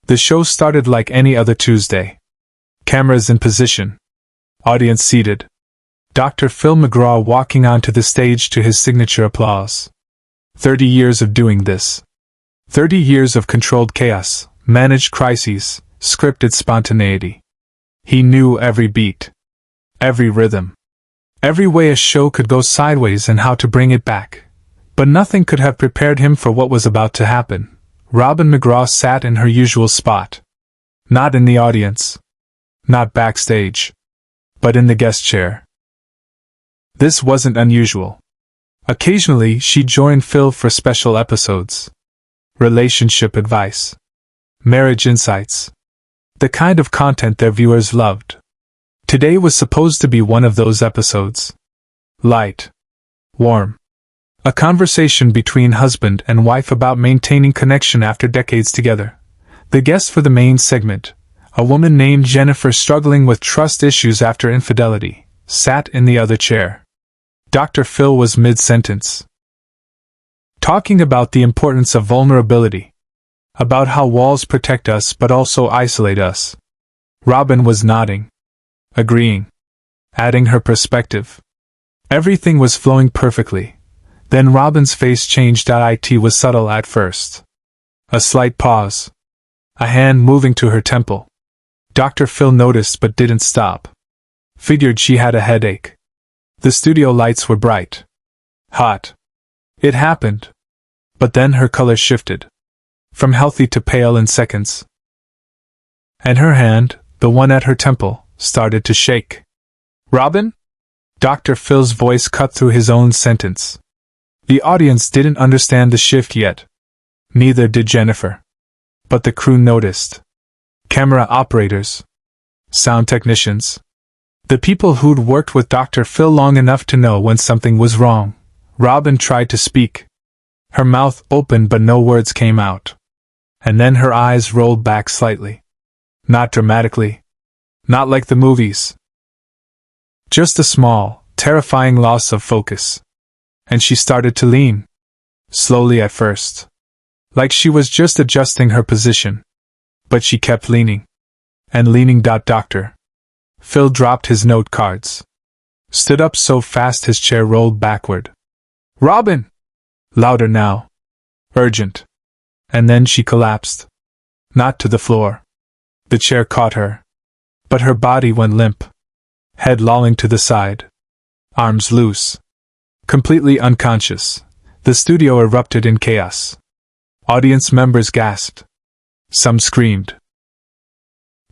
The show started like any other Tuesday. Cameras in position. Audience seated. Dr. Phil McGraw walking onto the stage to his signature applause. 30 years of doing this. 30 years of controlled chaos, managed crises, scripted spontaneity. He knew every beat. Every rhythm. Every way a show could go sideways and how to bring it back. But nothing could have prepared him for what was about to happen. Robin McGraw sat in her usual spot. Not in the audience. Not backstage. But in the guest chair. This wasn't unusual. Occasionally, she joined Phil for special episodes. Relationship advice. Marriage insights. The kind of content their viewers loved. Today was supposed to be one of those episodes. Light. Warm. A conversation between husband and wife about maintaining connection after decades together. The guest for the main segment, a woman named Jennifer struggling with trust issues after infidelity, sat in the other chair. Dr. Phil was mid-sentence. Talking about the importance of vulnerability. About how walls protect us but also isolate us. Robin was nodding. Agreeing. Adding her perspective. Everything was flowing perfectly. Then Robin's face changed. It was subtle at first. A slight pause. A hand moving to her temple. Dr. Phil noticed but didn't stop. Figured she had a headache. The studio lights were bright. Hot. It happened. But then her color shifted. From healthy to pale in seconds. And her hand, the one at her temple, started to shake. Robin? Dr. Phil's voice cut through his own sentence. The audience didn't understand the shift yet. Neither did Jennifer. But the crew noticed. Camera operators. Sound technicians. The people who'd worked with Dr. Phil long enough to know when something was wrong. Robin tried to speak. Her mouth opened but no words came out. And then her eyes rolled back slightly. Not dramatically. Not like the movies. Just a small, terrifying loss of focus. And she started to lean. Slowly at first. Like she was just adjusting her position. But she kept leaning. And leaning. Dr. Phil dropped his note cards. Stood up so fast his chair rolled backward. Robin! Louder now. Urgent. And then she collapsed. Not to the floor. The chair caught her. But her body went limp. Head lolling to the side. Arms loose. Completely unconscious. The studio erupted in chaos. Audience members gasped. Some screamed.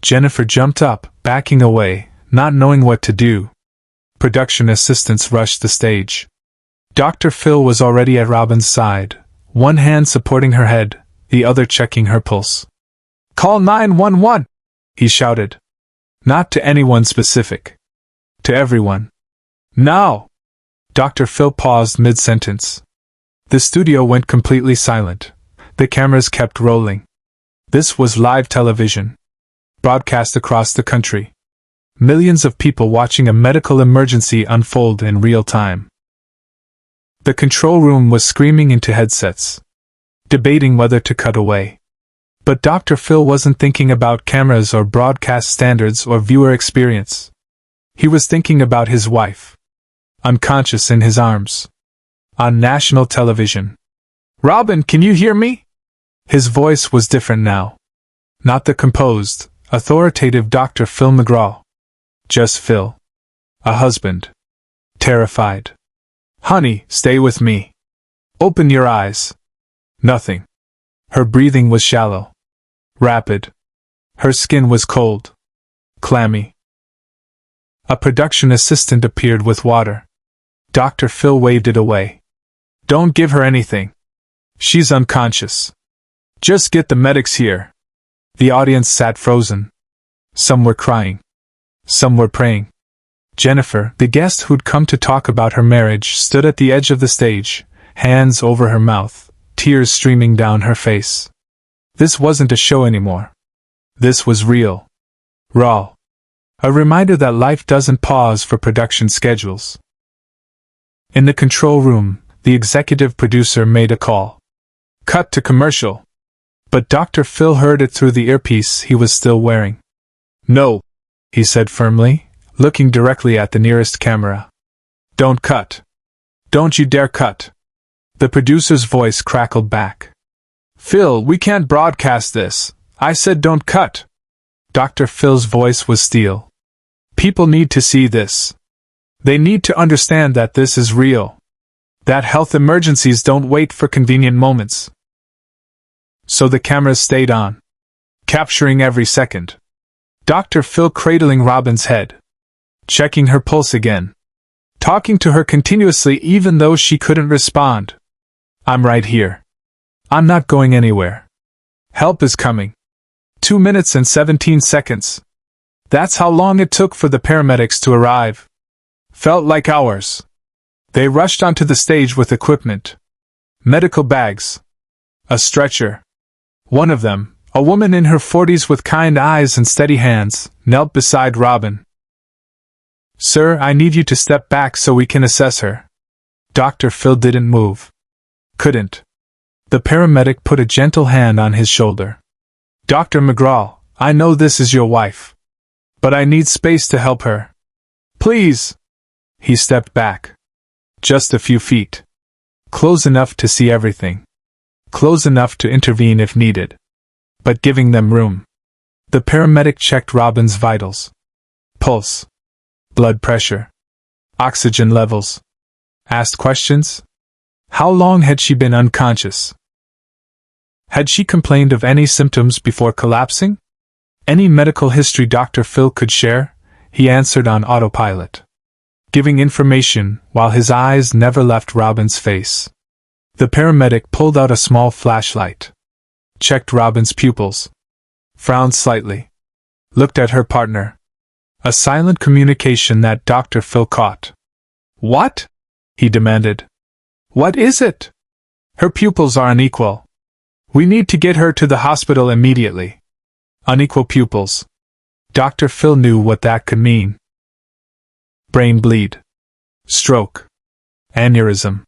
Jennifer jumped up, backing away, not knowing what to do. Production assistants rushed the stage. Dr. Phil was already at Robin's side, one hand supporting her head, the other checking her pulse. Call 911! He shouted. Not to anyone specific. To everyone. Now! Dr. Phil paused mid-sentence. The studio went completely silent. The cameras kept rolling. This was live television. Broadcast across the country. Millions of people watching a medical emergency unfold in real time. The control room was screaming into headsets. Debating whether to cut away. But Dr. Phil wasn't thinking about cameras or broadcast standards or viewer experience. He was thinking about his wife. Unconscious in his arms. On national television. Robin, can you hear me? His voice was different now. Not the composed, authoritative Dr. Phil McGraw. Just Phil. A husband. Terrified. Honey, stay with me. Open your eyes. Nothing. Her breathing was shallow. Rapid. Her skin was cold. Clammy. A production assistant appeared with water. Dr. Phil waved it away. Don't give her anything. She's unconscious. Just get the medics here. The audience sat frozen. Some were crying. Some were praying. Jennifer, the guest who'd come to talk about her marriage, stood at the edge of the stage, hands over her mouth, tears streaming down her face. This wasn't a show anymore. This was real. Raw. A reminder that life doesn't pause for production schedules. In the control room, the executive producer made a call. Cut to commercial. But Dr. Phil heard it through the earpiece he was still wearing. "No," he said firmly, looking directly at the nearest camera. "Don't cut. Don't you dare cut." The producer's voice crackled back. "Phil, we can't broadcast this. I said don't cut." Dr. Phil's voice was steel. "People need to see this. They need to understand that this is real. That health emergencies don't wait for convenient moments." So the cameras stayed on, capturing every second. Dr. Phil cradling Robin's head, checking her pulse again, talking to her continuously even though she couldn't respond. "I'm right here. I'm not going anywhere. Help is coming." 2 minutes and 17 seconds. That's how long it took for the paramedics to arrive. Felt like hours. They rushed onto the stage with equipment. Medical bags. A stretcher. One of them, a woman in her 40s with kind eyes and steady hands, knelt beside Robin. "Sir, I need you to step back so we can assess her." Dr. Phil didn't move. Couldn't. The paramedic put a gentle hand on his shoulder. "Dr. McGraw, I know this is your wife. But I need space to help her. Please." He stepped back. Just a few feet. Close enough to see everything. Close enough to intervene if needed. But giving them room. The paramedic checked Robin's vitals. Pulse. Blood pressure. Oxygen levels. Asked questions. How long had she been unconscious? Had she complained of any symptoms before collapsing? Any medical history Dr. Phil could share? He answered on autopilot, giving information while his eyes never left Robin's face. The paramedic pulled out a small flashlight, checked Robin's pupils, frowned slightly, looked at her partner. A silent communication that Dr. Phil caught. "What?" he demanded. "What is it?" "Her pupils are unequal. We need to get her to the hospital immediately." Unequal pupils. Dr. Phil knew what that could mean. Brain bleed. Stroke. Aneurysm.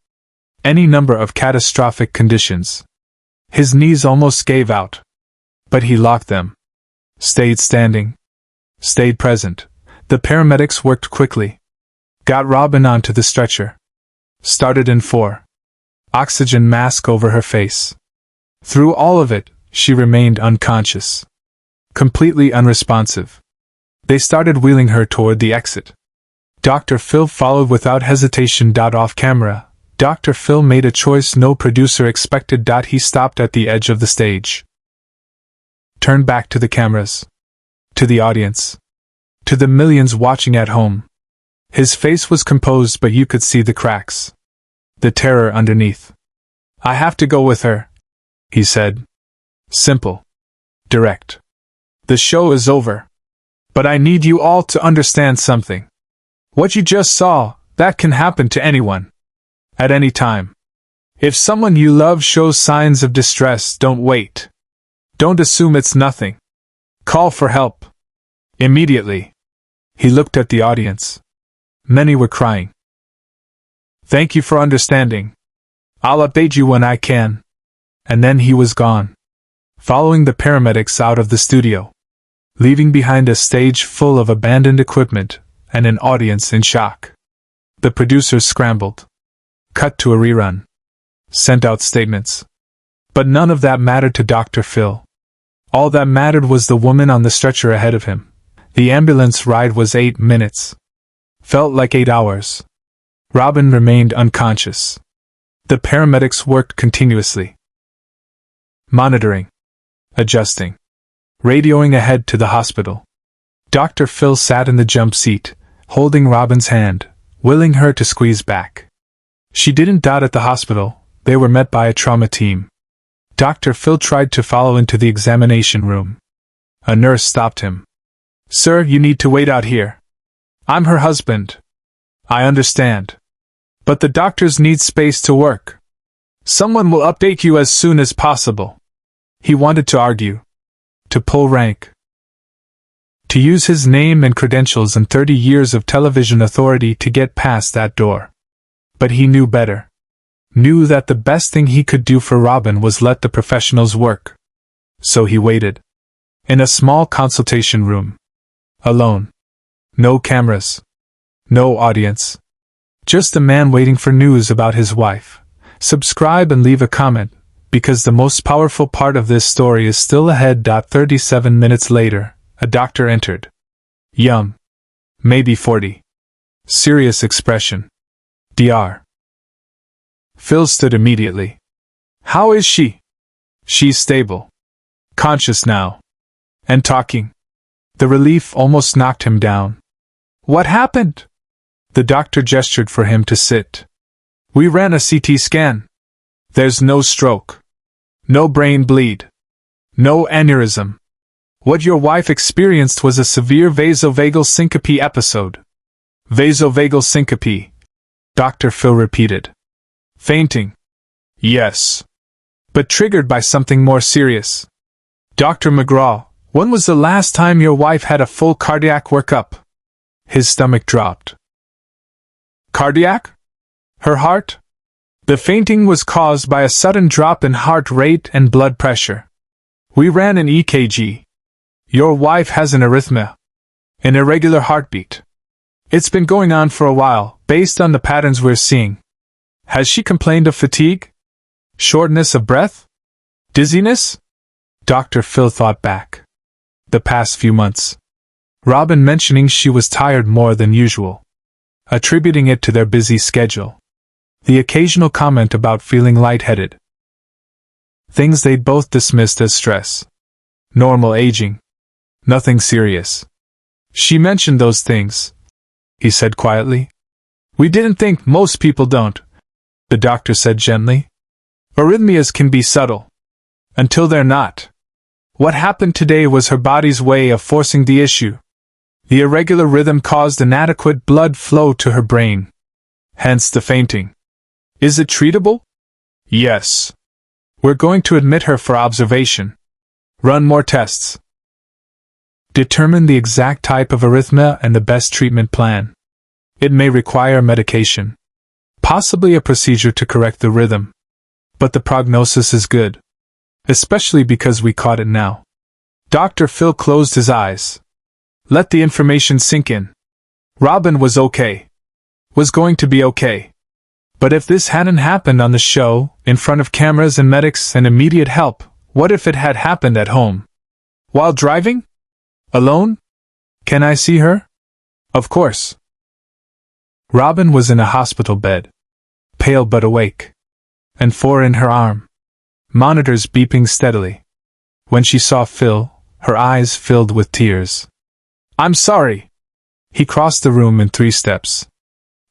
Any number of catastrophic conditions. His knees almost gave out. But he locked them. Stayed standing. Stayed present. The paramedics worked quickly. Got Robin onto the stretcher. Started in 4. Oxygen mask over her face. Through all of it, she remained unconscious. Completely unresponsive. They started wheeling her toward the exit. Dr. Phil followed without hesitation. Off camera, Dr. Phil made a choice no producer expected. He stopped at the edge of the stage. Turned back to the cameras. To the audience. To the millions watching at home. His face was composed, but you could see the cracks. The terror underneath. "I have to go with her," he said. Simple. Direct. "The show is over. But I need you all to understand something. What you just saw, that can happen to anyone. At any time. If someone you love shows signs of distress, don't wait. Don't assume it's nothing. Call for help. Immediately." He looked at the audience. Many were crying. "Thank you for understanding. I'll update you when I can." And then he was gone, following the paramedics out of the studio, leaving behind a stage full of abandoned equipment and an audience in shock. The producers scrambled, cut to a rerun, sent out statements. But none of that mattered to Dr. Phil. All that mattered was the woman on the stretcher ahead of him. The ambulance ride was 8 minutes. Felt like 8 hours. Robin remained unconscious. The paramedics worked continuously. Monitoring. Adjusting. Radioing ahead to the hospital. Dr. Phil sat in the jump seat, holding Robin's hand, willing her to squeeze back. She didn't doubt at the hospital. They were met by a trauma team. Dr. Phil tried to follow into the examination room. A nurse stopped him. "Sir, you need to wait out here. I'm her husband. I understand. But the doctors need space to work. Someone will update you as soon as possible." He wanted to argue. To pull rank. To use his name and credentials and 30 years of television authority to get past that door. But he knew better. Knew that the best thing he could do for Robin was let the professionals work. So he waited. In a small consultation room. Alone. No cameras. No audience. Just a man waiting for news about his wife. Subscribe and leave a comment, because the most powerful part of this story is still ahead. 37 minutes later, a doctor entered. Young. Maybe 40. Serious expression. Dr. Phil stood immediately. How is she? She's stable. Conscious now. And talking. The relief almost knocked him down. What happened? The doctor gestured for him to sit. We ran a CT scan. There's no stroke. No brain bleed. No aneurysm. What your wife experienced was a severe vasovagal syncope episode. Vasovagal syncope. Dr. Phil repeated. Fainting. Yes. But triggered by something more serious. Dr. McGraw, when was the last time your wife had a full cardiac workup? His stomach dropped. Cardiac? Her heart? The fainting was caused by a sudden drop in heart rate and blood pressure. We ran an EKG. Your wife has an arrhythmia. An irregular heartbeat. It's been going on for a while, based on the patterns we're seeing. Has she complained of fatigue? Shortness of breath? Dizziness? Dr. Phil thought back. The past few months. Robin mentioning she was tired more than usual. Attributing it to their busy schedule. The occasional comment about feeling lightheaded. Things they'd both dismissed as stress. Normal aging. Nothing serious. She mentioned those things, he said quietly. We didn't think, most people don't, the doctor said gently. Arrhythmias can be subtle. Until they're not. What happened today was her body's way of forcing the issue. The irregular rhythm caused inadequate blood flow to her brain. Hence the fainting. Is it treatable? Yes. We're going to admit her for observation. Run more tests. Determine the exact type of arrhythmia and the best treatment plan. It may require medication. Possibly a procedure to correct the rhythm. But the prognosis is good. Especially because we caught it now. Dr. Phil closed his eyes. Let the information sink in. Robin was okay. Was going to be okay. But if this hadn't happened on the show, in front of cameras and medics and immediate help, what if it had happened at home? While driving? Alone? Can I see her? Of course. Robin was in a hospital bed. Pale but awake. And 4 in her arm. Monitors beeping steadily. When she saw Phil, her eyes filled with tears. I'm sorry. He crossed the room in 3 steps.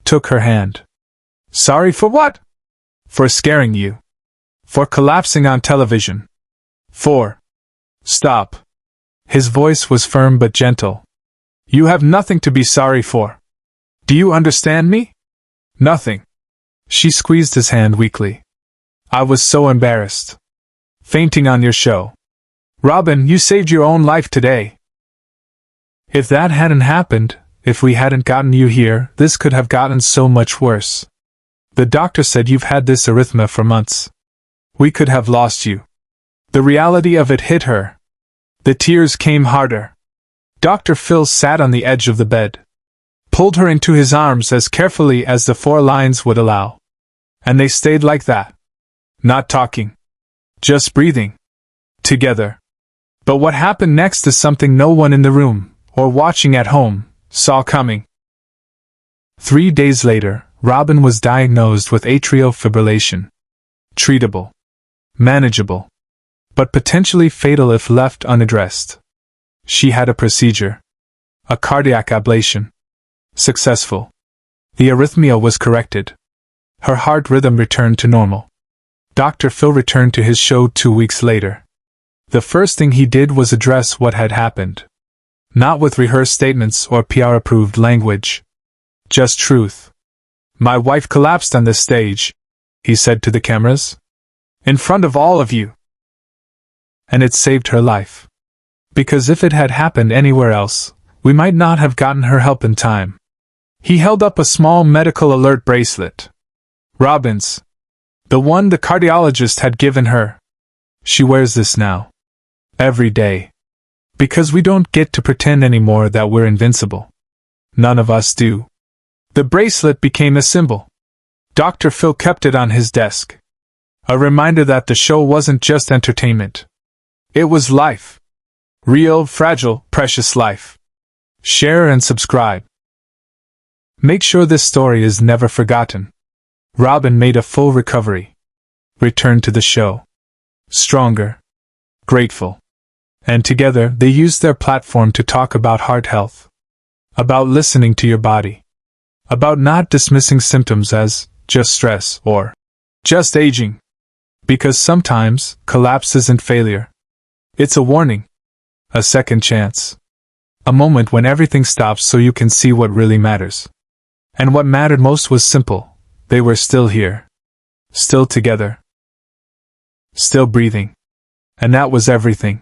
Took her hand. Sorry for what? For scaring you. For collapsing on television. For. Stop. His voice was firm but gentle. You have nothing to be sorry for. Do you understand me? Nothing. She squeezed his hand weakly. I was so embarrassed. Fainting on your show. Robin, you saved your own life today. If that hadn't happened, if we hadn't gotten you here, this could have gotten so much worse. The doctor said you've had this arrhythmia for months. We could have lost you. The reality of it hit her. The tears came harder. Dr. Phil sat on the edge of the bed. Pulled her into his arms as carefully as the 4 lines would allow. And they stayed like that. Not talking. Just breathing. Together. But what happened next is something no one in the room, or watching at home, saw coming. 3 days later, Robin was diagnosed with atrial fibrillation. Treatable. Manageable. But potentially fatal if left unaddressed. She had a procedure. A cardiac ablation. Successful. The arrhythmia was corrected. Her heart rhythm returned to normal. Dr. Phil returned to his show 2 weeks later. The first thing he did was address what had happened. Not with rehearsed statements or PR-approved language. Just truth. My wife collapsed on this stage, he said to the cameras. In front of all of you. And it saved her life. Because if it had happened anywhere else, we might not have gotten her help in time. He held up a small medical alert bracelet. Robin's. The one the cardiologist had given her. She wears this now. Every day. Because we don't get to pretend anymore that we're invincible. None of us do. The bracelet became a symbol. Dr. Phil kept it on his desk. A reminder that the show wasn't just entertainment. It was life. Real, fragile, precious life. Share and subscribe. Make sure this story is never forgotten. Robin made a full recovery. Returned to the show. Stronger. Grateful. And together they used their platform to talk about heart health. About listening to your body. About not dismissing symptoms as just stress or just aging. Because sometimes collapse isn't failure. It's a warning. A second chance. A moment when everything stops so you can see what really matters. And what mattered most was simple. They were still here. Still together. Still breathing. And that was everything.